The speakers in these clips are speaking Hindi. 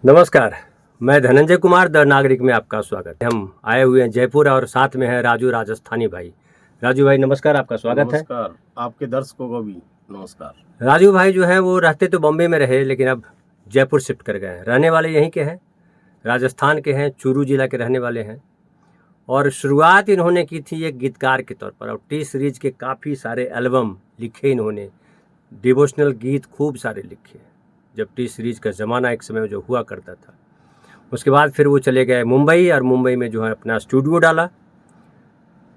नमस्कार, मैं धनंजय कुमार द नागरिक में आपका स्वागत है। हम आए हुए हैं जयपुर और साथ में है राजू राजस्थानी भाई। राजू भाई नमस्कार, आपका स्वागत है। नमस्कार, आपके दर्शकों को भी नमस्कार। राजू भाई जो है वो रहते तो बॉम्बे में रहे, लेकिन अब जयपुर शिफ्ट कर गए हैं। रहने वाले यहीं के हैं, राजस्थान के हैं, चूरू जिला के रहने वाले हैं। और शुरुआत इन्होंने की थी एक गीतकार के तौर पर, और टी सीरीज के काफ़ी सारे एल्बम लिखे इन्होंने, डिवोशनल गीत खूब सारे लिखे जब टी सीरीज का ज़माना एक समय जो हुआ करता था। उसके बाद फिर वो चले गए मुंबई, और मुंबई में जो है अपना स्टूडियो डाला,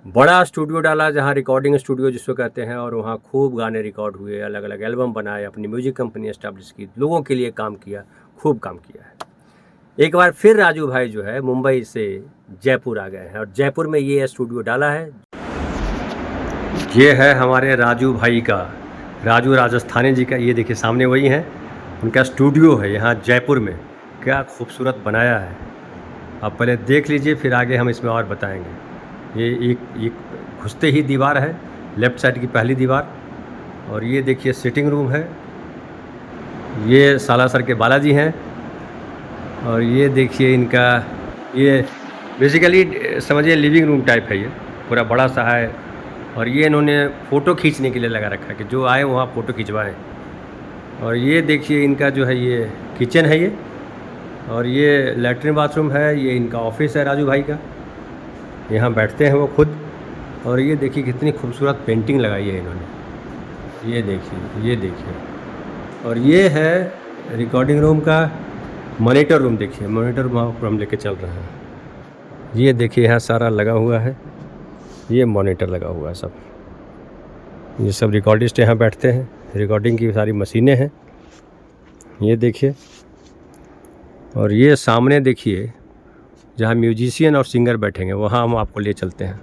बड़ा स्टूडियो डाला जहाँ रिकॉर्डिंग स्टूडियो जिसको कहते हैं, और वहाँ खूब गाने रिकॉर्ड हुए, अलग अलग एल्बम बनाए, अपनी म्यूजिक कंपनी एस्टैब्लिश की, लोगों के लिए काम किया, खूब काम किया है। एक बार फिर राजू भाई जो है मुंबई से जयपुर आ गए हैं, और जयपुर में ये स्टूडियो डाला है। ये है हमारे राजू भाई का, राजू राजस्थानी जी का। ये देखिए सामने वही है, उनका स्टूडियो है यहाँ जयपुर में। क्या खूबसूरत बनाया है, आप पहले देख लीजिए, फिर आगे हम इसमें और बताएंगे। ये एक घुसते ही दीवार है, लेफ़्ट साइड की पहली दीवार, और ये देखिए सिटिंग रूम है। ये सालासर के बालाजी हैं, और ये देखिए इनका, ये बेसिकली समझिए लिविंग रूम टाइप है, ये पूरा बड़ा सा है। और ये इन्होंने फ़ोटो खींचने के लिए लगा रखा है कि जो आए वहाँ फ़ोटो खिंचवाएँ। और ये देखिए इनका जो है ये किचन है ये, और ये लैट्रिन बाथरूम है। ये इनका ऑफिस है राजू भाई का, यहाँ बैठते हैं वो खुद। और ये देखिए कितनी खूबसूरत पेंटिंग लगाई है इन्होंने, ये देखिए, ये देखिए। और ये है रिकॉर्डिंग रूम का मॉनिटर रूम, देखिए मॉनिटर वहाँ पर हम लेके चल रहे हैं। ये देखिए यहाँ सारा लगा हुआ है, ये मॉनिटर लगा हुआ है सब। ये सब रिकॉर्डिस्ट यहाँ बैठते हैं, रिकॉर्डिंग की सारी मशीनें हैं, ये देखिए। और ये सामने देखिए जहाँ म्यूजिशियन और सिंगर बैठेंगे, वहाँ हम आपको ले चलते हैं।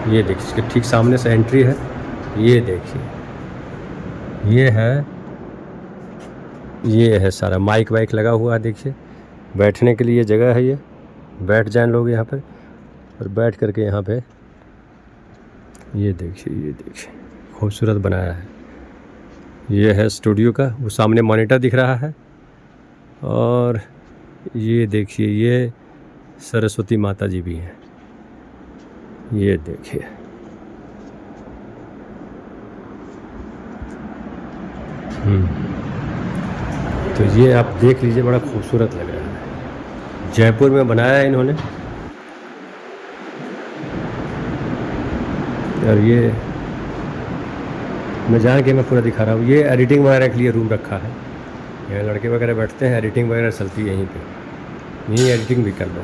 ये देखिए इसके ठीक सामने से एंट्री है, ये देखिए, ये है सारा माइक वाइक लगा हुआ है। देखिए बैठने के लिए जगह है, ये बैठ जाएं लोग यहाँ पर, और बैठ करके यहाँ पे ये देखिए खूबसूरत बनाया है। ये है स्टूडियो का, वो सामने मॉनिटर दिख रहा है। और ये देखिए ये सरस्वती माता जी भी हैं, ये देखिए। तो ये आप देख लीजिए, बड़ा खूबसूरत लग रहा है, जयपुर में बनाया है इन्होंने। और ये मैं जान के मैं पूरा दिखा रहा हूँ। ये एडिटिंग वगैरह के लिए रूम रखा है, यहाँ लड़के वगैरह बैठते हैं, एडिटिंग वगैरह चलती है यहीं पे, यहीं एडिटिंग भी कर लो।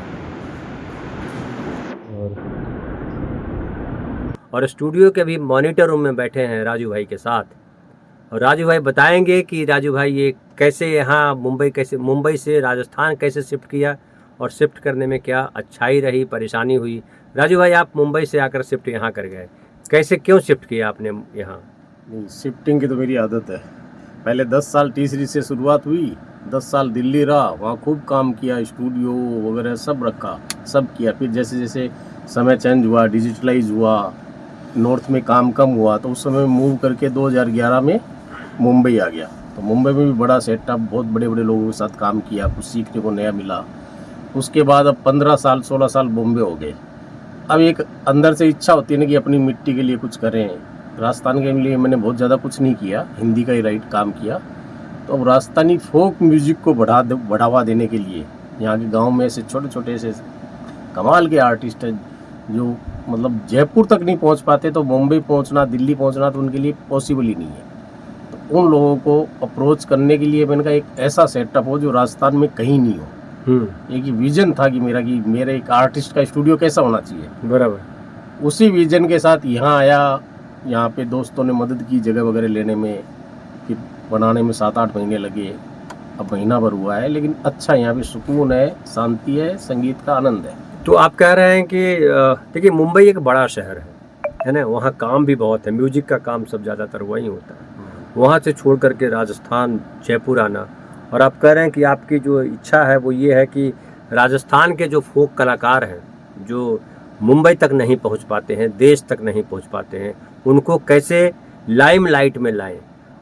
और स्टूडियो के भी मॉनिटर रूम में बैठे हैं राजू भाई के साथ। और राजू भाई बताएंगे कि राजू भाई ये कैसे यहाँ मुंबई से राजस्थान कैसे शिफ्ट किया, और शिफ्ट करने में क्या अच्छाई रही, परेशानी हुई। राजू भाई आप मुंबई से आकर शिफ्ट यहाँ कर गए, कैसे, क्यों शिफ्ट किया आपने यहाँ? नहीं, शिफ्टिंग की तो मेरी आदत है। पहले 10 साल टी सीरीज से शुरुआत हुई, 10 साल दिल्ली रहा, वहाँ खूब काम किया, स्टूडियो वगैरह सब रखा, सब किया। फिर जैसे जैसे समय चेंज हुआ, डिजिटलाइज हुआ, नॉर्थ में काम कम हुआ, तो उस समय मूव करके 2011 में मुंबई आ गया। तो मुंबई में भी बड़ा सेटअप, बहुत बड़े बड़े लोगों के साथ काम किया, कुछ सीखने को नया मिला। उसके बाद अब 15 साल 16 साल बॉम्बे हो गए। अब एक अंदर से इच्छा होती है ना कि अपनी मिट्टी के लिए कुछ करें। राजस्थान के लिए मैंने बहुत ज़्यादा कुछ नहीं किया, हिंदी का ही राइट काम किया। तो अब राजस्थानी फोक म्यूज़िक को बढ़ावा देने के लिए यहाँ के गांव में ऐसे छोटे छोटे से कमाल के आर्टिस्ट हैं जो मतलब जयपुर तक नहीं पहुँच पाते, तो मुंबई पहुँचना, दिल्ली पहुँचना तो उनके लिए पॉसिबल ही नहीं है। तो उन लोगों को अप्रोच करने के लिए मैंने कहा एक ऐसा सेटअप हो जो राजस्थान में कहीं नहीं हो। एक ही विजन था कि मेरा एक आर्टिस्ट का स्टूडियो कैसा होना चाहिए। बराबर। उसी विजन के साथ यहाँ आया। यहाँ पे दोस्तों ने मदद की जगह वगैरह लेने में, फिर बनाने में 7-8 महीने लगे। अब महीना भर हुआ है, लेकिन अच्छा यहाँ पे सुकून है, शांति है, संगीत का आनंद है। तो आप कह रहे हैं कि देखिए मुंबई एक बड़ा शहर है ना, वहाँ काम भी बहुत है, म्यूजिक का काम सब ज़्यादातर वहीं होता है। वहाँ से छोड़ करके राजस्थान जयपुर आना, और आप कह रहे हैं कि आपकी जो इच्छा है वो ये है कि राजस्थान के जो फोक कलाकार हैं, जो मुंबई तक नहीं पहुंच पाते हैं, देश तक नहीं पहुंच पाते हैं, उनको कैसे लाइमलाइट में लाएं,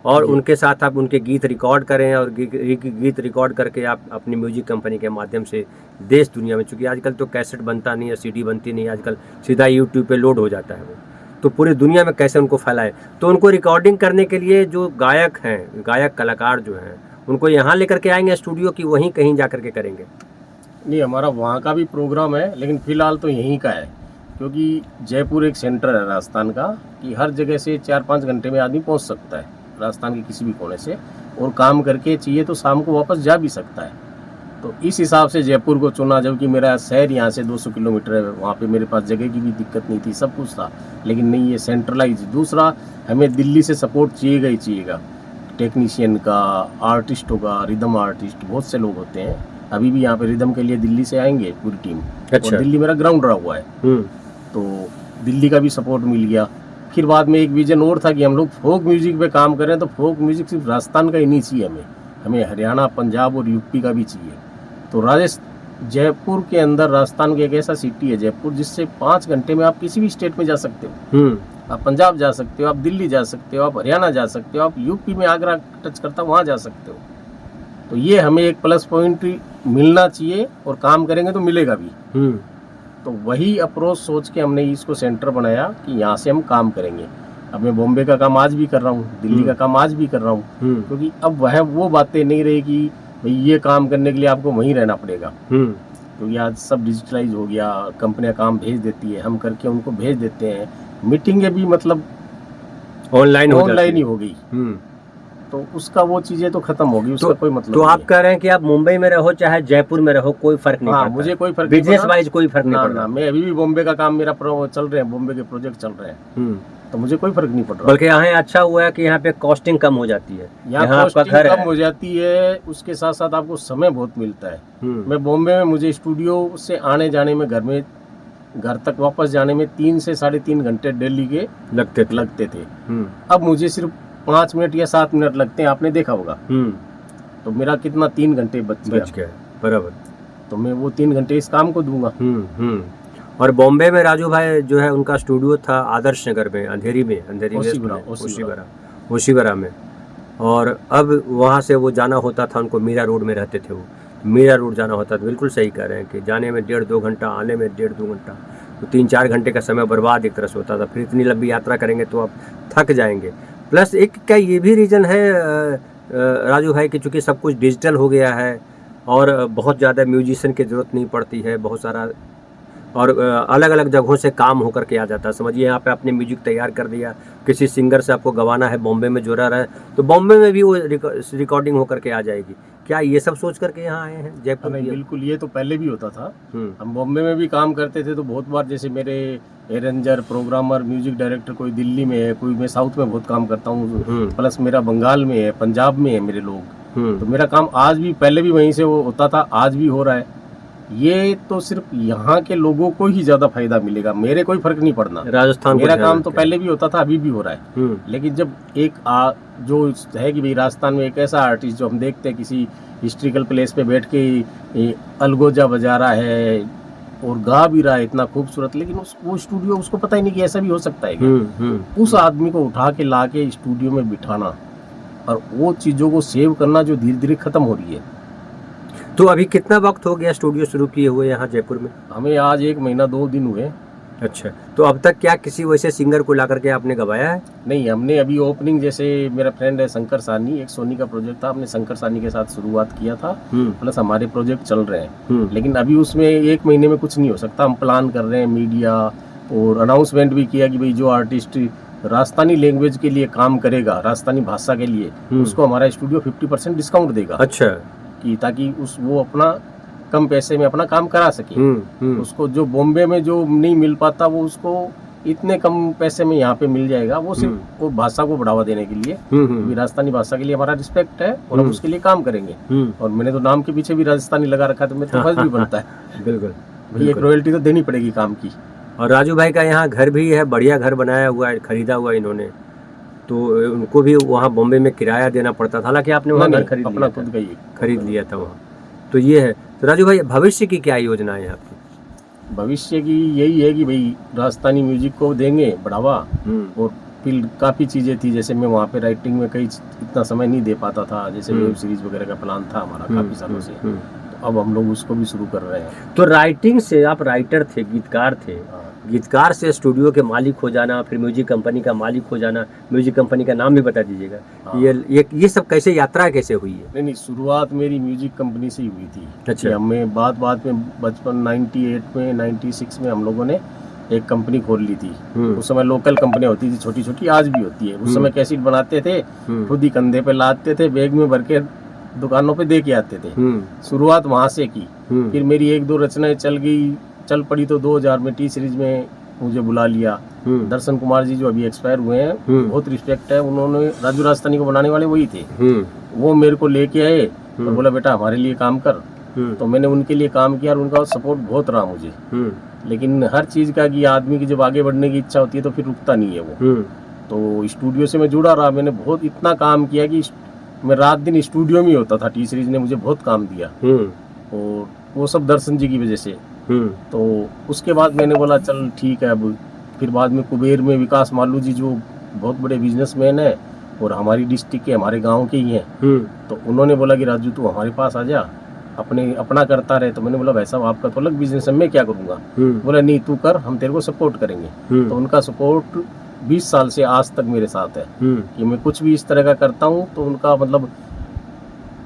और जी। उनके साथ आप उनके गीत रिकॉर्ड करें और गीत रिकॉर्ड करके आप अपनी म्यूजिक कंपनी के माध्यम से देश दुनिया में, चूँकि आजकल तो कैसेट बनता नहीं है, सीडी बनती नहीं है, आजकल सीधा यूट्यूब पे लोड हो जाता है वो, तो पूरी दुनिया में कैसे उनको फैलाए। तो उनको रिकॉर्डिंग करने के लिए जो गायक हैं, गायक कलाकार जो हैं, उनको यहाँ लेकर के आएंगे स्टूडियो की वहीं कहीं जा कर के करेंगे? नहीं, हमारा वहाँ का भी प्रोग्राम है, लेकिन फ़िलहाल तो यहीं का है, क्योंकि जयपुर एक सेंटर है राजस्थान का, कि हर जगह से 4-5 घंटे में आदमी पहुँच सकता है राजस्थान के किसी भी कोने से, और काम करके चाहिए तो शाम को वापस जा भी सकता है। तो इस हिसाब से जयपुर को चुना, जबकि मेरा शहर यहाँ से 200 किलोमीटर है, वहाँ पे मेरे पास जगह की भी दिक्कत नहीं थी, सब कुछ था, लेकिन नहीं, ये सेंट्रलाइज। दूसरा, हमें दिल्ली से सपोर्ट चाहिएगा ही चाहिएगा, टेक्नीशियन का, आर्टिस्टों का, रिदम आर्टिस्ट बहुत से लोग होते हैं। अभी भी यहाँ पे रिदम के लिए दिल्ली से आएंगे पूरी टीम। अच्छा। और दिल्ली मेरा ग्राउंड रहा हुआ है, तो दिल्ली का भी सपोर्ट मिल गया। फिर बाद में एक विजन और था कि हम लोग फोक म्यूजिक पे काम करें, तो फोक म्यूजिक सिर्फ राजस्थान का ही नहीं चाहिए हमें हरियाणा, पंजाब और यूपी का भी चाहिए। तो जयपुर के अंदर राजस्थान की एक ऐसा सिटी है जयपुर, जिससे 5 घंटे में आप किसी भी स्टेट में जा सकते हो। आप पंजाब जा सकते हो, आप दिल्ली जा सकते हो, आप हरियाणा जा सकते हो, आप यूपी में आगरा टच करता वहाँ जा सकते हो। तो ये हमें एक प्लस पॉइंट मिलना चाहिए, और काम करेंगे तो मिलेगा भी। तो वही अप्रोच सोच के हमने इसको सेंटर बनाया कि यहाँ से हम काम करेंगे। अब मैं बॉम्बे का काम आज भी कर रहा हूँ, दिल्ली का काम आज भी कर रहा हूँ, क्योंकि अब वो बातें नहीं रही कि भाई ये काम करने के लिए आपको वहीं रहना पड़ेगा, क्योंकि आज सब डिजिटलाइज हो गया, कंपनियां काम भेज देती है, हम करके उनको भेज देते हैं। मीटिंगें भी मतलब ऑनलाइन ही हो गई, तो उसका वो चीजें तो खत्म हो गई, उसका कोई मतलब तो नहीं आप है। कह रहे हैं कि आप मुंबई में रहो चाहे जयपुर में रहो, कोई फर्क नहीं हाँ, पड़ता, मुझे कोई फर्क नहीं बिजनेस पड़ता। वाइज कोई फर्क नहीं ना, पड़ता। मैं अभी भी बॉम्बे का काम मेरा चल रहे हैं, बॉम्बे के प्रोजेक्ट चल रहे हैं, तो मुझे कोई फर्क नहीं पड़ रहा। बल्कि यहाँ अच्छा हुआ है कि यहाँ पे कॉस्टिंग कम हो जाती है, यहाँ आपका कॉस्टिंग घर कम है। हो जाती है, उसके साथ साथ आपको समय बहुत मिलता है। मैं बॉम्बे में, मुझे स्टूडियो से आने जाने में, घर तक वापस जाने में 3 से 3.5 घंटे दिल्ली के लगते थे। अब मुझे सिर्फ 5 मिनट या 7 मिनट लगते हैं, आपने देखा होगा। तो मेरा कितना 3 घंटे बच गया बराबर। तो मैं वो 3 घंटे इस काम को दूंगा। और बॉम्बे में राजू भाई जो है उनका स्टूडियो था आदर्श नगर में, अंधेरी ओशीवरा में, और अब वहाँ से वो जाना होता था, उनको मीरा रोड में रहते थे, वो मीरा रोड जाना होता था। बिल्कुल सही कह रहे हैं कि जाने में 1.5-2 घंटा, आने में 1.5-2 घंटा, तो 3-4 घंटे का समय बर्बाद एक तरह से होता था। फिर इतनी लंबी यात्रा करेंगे तो आप थक जाएंगे। प्लस एक क्या ये भी रीज़न है राजू भाई कि चूँकि सब कुछ डिजिटल हो गया है और बहुत ज़्यादा म्यूजिशियन की ज़रूरत नहीं पड़ती है, बहुत सारा और अलग अलग जगहों से काम होकर के आ जाता है। समझिए यहाँ पे आपने म्यूजिक तैयार कर दिया, किसी सिंगर से आपको गवाना है, बॉम्बे में जो रह रहा है, तो बॉम्बे में भी वो रिकॉर्डिंग होकर के आ जाएगी। क्या ये सब सोच करके यहाँ आए हैं जयपुर? नहीं, बिल्कुल, ये तो पहले भी होता था। हम बॉम्बे में भी काम करते थे, तो बहुत बार जैसे मेरे अरेंजर, प्रोग्रामर, म्यूजिक डायरेक्टर कोई दिल्ली में है, कोई मैं साउथ में बहुत काम करता हूँ, प्लस मेरा बंगाल में है, पंजाब में है मेरे लोग। तो मेरा काम आज भी, पहले भी वहीं से वो होता था, आज भी हो रहा है। ये तो सिर्फ यहाँ के लोगों को ही ज्यादा फायदा मिलेगा, मेरे कोई फर्क नहीं पड़ना। राजस्थान मेरा काम तो पहले भी होता था, अभी भी हो रहा है। लेकिन जब जो है कि भाई राजस्थान में एक ऐसा आर्टिस्ट जो हम देखते हैं किसी हिस्ट्रिकल प्लेस पे बैठ के अलगोजा बजा रहा है और गा भी रहा है इतना खूबसूरत, लेकिन वो स्टूडियो, उसको पता ही नहीं कि ऐसा भी हो सकता है क्या। उस आदमी को उठा के ला के स्टूडियो में बिठाना और वो चीज़ों को सेव करना जो धीरे धीरे खत्म हो रही है। तो अभी कितना वक्त हो गया स्टूडियो शुरू किए हुए यहाँ जयपुर में? हमें आज 1 महीना 2 दिन हुए। अच्छा, तो अब तक क्या किसी वैसे सिंगर को ला करके आपने गवाया है? नहीं, हमने अभी ओपनिंग, जैसे मेरा फ्रेंड है शंकर सानी, एक सोनी का प्रोजेक्ट था, हमने शंकर सानी के साथ शुरुआत किया था, प्लस हमारे प्रोजेक्ट चल रहे हैं। लेकिन अभी उसमें 1 महीने में कुछ नहीं हो सकता। हम प्लान कर रहे हैं, मीडिया और अनाउंसमेंट भी किया कि भाई जो आर्टिस्ट राजस्थानी लैंग्वेज के लिए काम करेगा, राजस्थानी भाषा के लिए, उसको हमारा स्टूडियो 50% डिस्काउंट देगा। अच्छा, कि ताकि वो अपना कम पैसे में अपना काम करा सके। उसको जो बॉम्बे में जो नहीं मिल पाता, वो उसको इतने कम पैसे में यहाँ पे मिल जाएगा। वो सिर्फ वो भाषा को बढ़ावा देने के लिए, राजस्थानी भाषा के लिए हमारा रिस्पेक्ट है और हम उसके लिए काम करेंगे। और मैंने तो नाम के पीछे भी राजस्थानी लगा रखा है, तो मैं तो फर्ज भी बनता है। बिल्कुल, एक रॉयल्टी तो देनी पड़ेगी काम की। और राजू भाई का यहाँ घर भी है, बढ़िया घर बनाया हुआ है, खरीदा हुआ इन्होंने, तो उनको भी वहाँ बॉम्बे में किराया देना पड़ता था। हालांकि आपने वहाँ घर खरीद लिया था वहाँ। तो ये है। तो राजू भाई, भविष्य की क्या योजना है आपकी? भविष्य की यही है कि भाई राजस्थानी म्यूजिक को देंगे बढ़ावा, और फील्ड काफ़ी चीज़ें थी, जैसे मैं वहाँ पे राइटिंग में कई इतना समय नहीं दे पाता था, जैसे वेब सीरीज़ वगैरह का प्लान था हमारा काफ़ी सालों से, तो अब हम लोग उसको भी शुरू कर रहे हैं। तो राइटिंग से आप राइटर थे, गीतकार थे, हाँ। गीतकार से स्टूडियो के मालिक हो जाना, फिर म्यूजिक कंपनी का मालिक हो जाना, म्यूजिक कंपनी का नाम भी बता दीजिएगा। हाँ। ये सब कैसे यात्रा कैसे हुई है? नहीं, शुरुआत मेरी म्यूजिक कंपनी से ही हुई थी। अच्छा। कि हमें बात में बचपन 98 में 96 में हम लोगों ने एक कंपनी खोल ली थी। उस समय लोकल कंपनियां होती थी, छोटी छोटी, आज भी होती है। उस समय कैसेट बनाते थे, खुद ही कंधे पे लादते थे, बैग में भर के दुकानों पे दे के आते थे। शुरुआत वहां से की। फिर मेरी एक दो रचनाएं चल पड़ी तो 2000 में टी सीरीज में मुझे बुला लिया। दर्शन कुमार जी जो अभी एक्सपायर हुए हैं, बहुत रिस्पेक्ट है, उन्होंने राजू राजस्थानी को बनाने वाले वही थे। वो मेरे को लेके आए और बोला बेटा हमारे लिए काम कर। तो मैंने उनके लिए काम किया और उनका सपोर्ट बहुत रहा मुझे। लेकिन हर चीज़ का कि आदमी की जब आगे बढ़ने की इच्छा होती है तो फिर रुकता नहीं है वो। तो स्टूडियो से मैं जुड़ा रहा, मैंने बहुत इतना काम किया कि मैं रात दिन स्टूडियो में ही होता था। टी सीरीज ने मुझे बहुत काम दिया और वो सब दर्शन जी की वजह से। तो उसके बाद मैंने बोला चल ठीक है। अब फिर बाद में कुबेर में विकास मालू जी जो बहुत बड़े बिजनेसमैन है और हमारी डिस्ट्रिक्ट के, हमारे गांव के ही हैं, तो उन्होंने बोला कि राजू तू हमारे पास आ जा, अपना करता रहे। तो मैंने बोला भाई साहब आपका तो अलग बिजनेस है, मैं क्या करूँगा। बोला नहीं तू कर, हम तेरे को सपोर्ट करेंगे। तो उनका सपोर्ट 20 साल से आज तक मेरे साथ है कि मैं कुछ भी इस तरह का करता हूँ तो उनका मतलब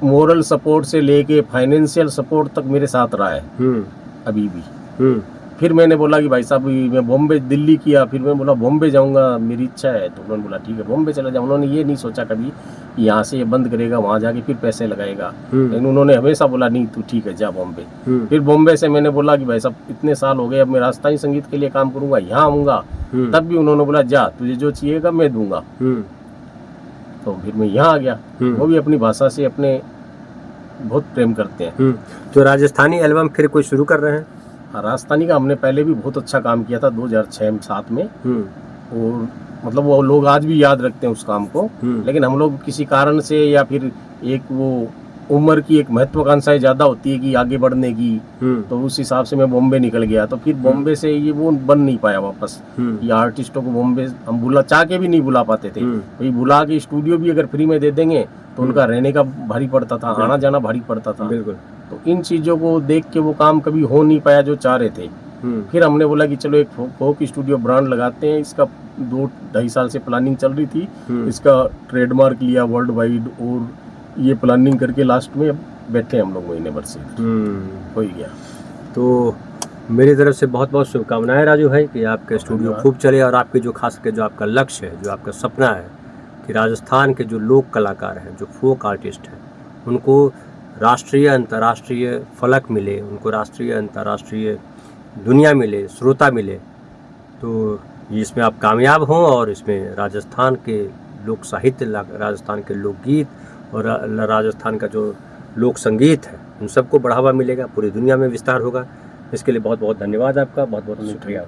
मोरल सपोर्ट से लेके फाइनेंशियल सपोर्ट तक मेरे साथ रहा है अभी भी। फिर मैंने बोला कि भाई साहब मैं बॉम्बे, दिल्ली किया, फिर मैं बोला बॉम्बे जाऊंगा, मेरी इच्छा है। तो उन्होंने बोला ठीक है बॉम्बे चला जाओ। उन्होंने ये नहीं सोचा कभी कि यहाँ से ये बंद करेगा, वहाँ जाके फिर पैसे लगाएगा। लेकिन उन्होंने हमेशा बोला नहीं तू ठीक है जा बॉम्बे। फिर बॉम्बे से मैंने बोला कि भाई साहब इतने साल हो गए, अब मैं राजस्थानी संगीत के लिए काम करूँगा, यहाँ आऊँगा। तब भी उन्होंने बोला जा, तुझे जो चाहिएगा मैं दूंगा। तो फिर मैं यहाँ आ गया। वो भी अपनी भाषा से अपने बहुत प्रेम करते हैं। तो राजस्थानी एल्बम फिर कोई शुरू कर रहे हैं? राजस्थानी का हमने पहले भी बहुत अच्छा काम किया था 2006-07 में, और मतलब वो लोग आज भी याद रखते हैं उस काम को। लेकिन हम लोग किसी कारण से या फिर एक वो उम्र की एक महत्वाकांक्षाएं ज़्यादा होती है कि आगे बढ़ने की, तो उस हिसाब से मैं बॉम्बे निकल गया। तो फिर बॉम्बे से ये वो बन नहीं पाया वापस। ये आर्टिस्टों को बॉम्बे हम चाह के भी नहीं बुला पाते थे। भाई बुला के स्टूडियो भी अगर फ्री में दे देंगे तो उनका रहने का भारी पड़ता था, आना जाना भारी पड़ता था। बिल्कुल। तो इन चीज़ों को देख के वो काम कभी हो नहीं पाया जो चाह रहे थे। फिर हमने बोला कि चलो एक फोक स्टूडियो ब्रांड लगाते हैं। इसका 2-2.5 साल से प्लानिंग चल रही थी। इसका ट्रेडमार्क लिया वर्ल्ड वाइड, और ये प्लानिंग करके लास्ट में बैठे हम लोग महीने भर से हो ही गया। तो मेरी तरफ से बहुत बहुत शुभकामनाएं राजू भाई कि आपके स्टूडियो खूब चले, और आपके जो खास करके जो आपका लक्ष्य है, जो आपका सपना है कि राजस्थान के जो लोक कलाकार हैं, जो फोक आर्टिस्ट हैं, उनको राष्ट्रीय अंतर्राष्ट्रीय फलक मिले, उनको राष्ट्रीय अंतर्राष्ट्रीय दुनिया मिले, श्रोता मिले। तो इसमें आप कामयाब हों और इसमें राजस्थान के लोक साहित्य, राजस्थान के लोकगीत और राजस्थान का जो लोक संगीत है, उन सबको बढ़ावा मिलेगा, पूरी दुनिया में विस्तार होगा। इसके लिए बहुत बहुत धन्यवाद आपका, बहुत बहुत शुक्रिया।